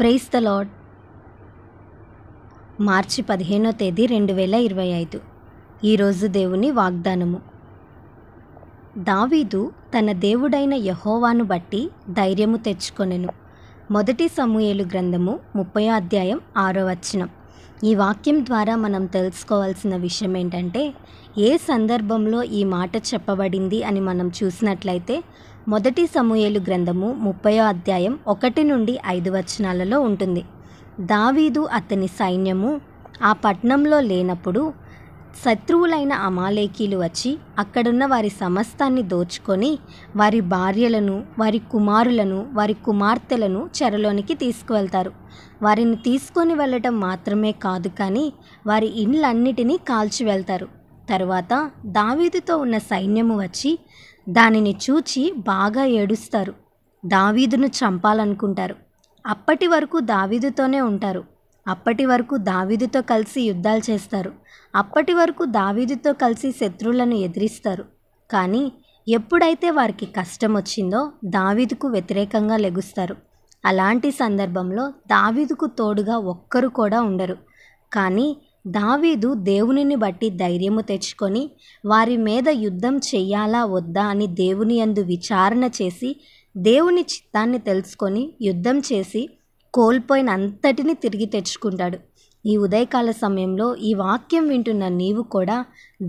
Praise the lord. మార్చి 15వ తేదీ 2025. ఈరోజు దేవుని వాగ్దానము. దావీదు తన దేవుడైన యెహోవాను బట్టి ధైర్యము తెచ్చుకొనెను. మొదటి సమూయేలు గ్రంథము 30వ అధ్యాయం 6వ వచనం. ఈ వాక్యం ద్వారా మనం తెలుసుకోవాల్సిన విషయం ఏంటంటే, ఏ సందర్భంలో ఈ మాట చెప్పబడింది అని మనం చూసినట్లయితే మొదటి సమూయేలు గ్రంథము 30వ అధ్యాయం 1 నుండి 5 వచనాలలో ఉంటుంది. దావీదు అతని సైన్యము ఆ పట్టణంలో లేనప్పుడు శత్రువులైన అమాలేకీలు వచ్చి అక్కడున్న వారి సమస్తాన్ని దోచుకొని వారి భార్యలను, వారి కుమారులను, వారి కుమార్తెలను చెరలోనికి తీసుకువెళ్తారు. వారిని తీసుకొని వెళ్ళటం మాత్రమే కాదు, కానీ వారి ఇండ్లన్నిటినీ కాల్చి వెళ్తారు. తరువాత దావీదుతో ఉన్న సైన్యము వచ్చి దానిని చూచి బాగా ఏడుస్తారు. దావీదును చంపాలనుకుంటారు. అప్పటి వరకు దావీదుతోనే ఉంటారు. అప్పటి వరకు దావీదుతో కలిసి యుద్ధాలు చేస్తారు. అప్పటి వరకు దావీదుతో కలిసి శత్రువులను ఎదిరిస్తారు. కానీ ఎప్పుడైతే వారికి కష్టం వచ్చిందో దావీదుకు వ్యతిరేకంగా లెగుస్తారు. అలాంటి సందర్భంలో దావీదుకు తోడుగా ఒక్కరు కూడా ఉండరు. కానీ దావీదు దేవునిని బట్టి ధైర్యము తెచ్చుకొని వారి మీద యుద్ధం చెయ్యాలా వద్దా అని దేవుని యందు విచారణ చేసి దేవుని చిత్తాన్ని తెలుసుకొని యుద్ధం చేసి కోల్పోయిన అంతటిని తిరిగి తెచ్చుకుంటాడు. ఈ ఉదయకాల సమయంలో ఈ వాక్యం వింటున్న నీవు కూడా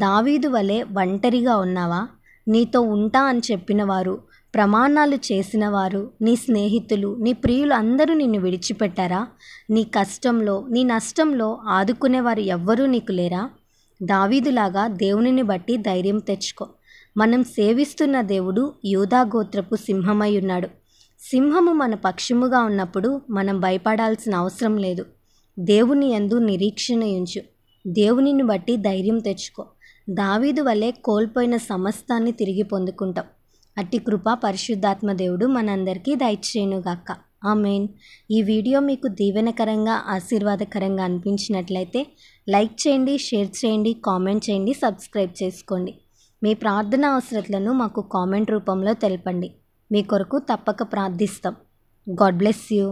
దావీదు వలె ఒంటరిగా ఉన్నావా? నీతో ఉంటా అని చెప్పిన వారు, ప్రమాణాలు చేసిన వారు, నీ స్నేహితులు, నీ ప్రియులు అందరూ నిన్ను విడిచిపెట్టారా? నీ కష్టంలో, నీ నష్టంలో ఆదుకునేవారు ఎవ్వరూ నీకు లేరా? దావీదులాగా దేవునిని బట్టి ధైర్యం తెచ్చుకో. మనం సేవిస్తున్న దేవుడు యూదా గోత్రపు సింహమై ఉన్నాడు. సింహము మన పక్షముగా ఉన్నప్పుడు మనం భయపడాల్సిన అవసరం లేదు. దేవుని యందు నిరీక్షణ ఉంచు. దేవునిని బట్టి ధైర్యం తెచ్చుకో. దావీదు వలె కోల్పోయిన సమస్తాన్ని తిరిగి పొందుకుంటాం. అట్టి కృప పరిశుద్ధాత్మ దేవుడు మనందరికీ దయచేయునుగాక. ఆమేన్. ఈ వీడియో మీకు దీవెనకరంగా, ఆశీర్వాదకరంగా అనిపించినట్లయితే లైక్ చేయండి, షేర్ చేయండి, కామెంట్ చేయండి, సబ్స్క్రైబ్ చేసుకోండి. మీ ప్రార్థన అవసరతలను మాకు కామెంట్ రూపంలో తెలపండి. మీ కొరకు తప్పక ప్రార్థిస్తాం. God bless you.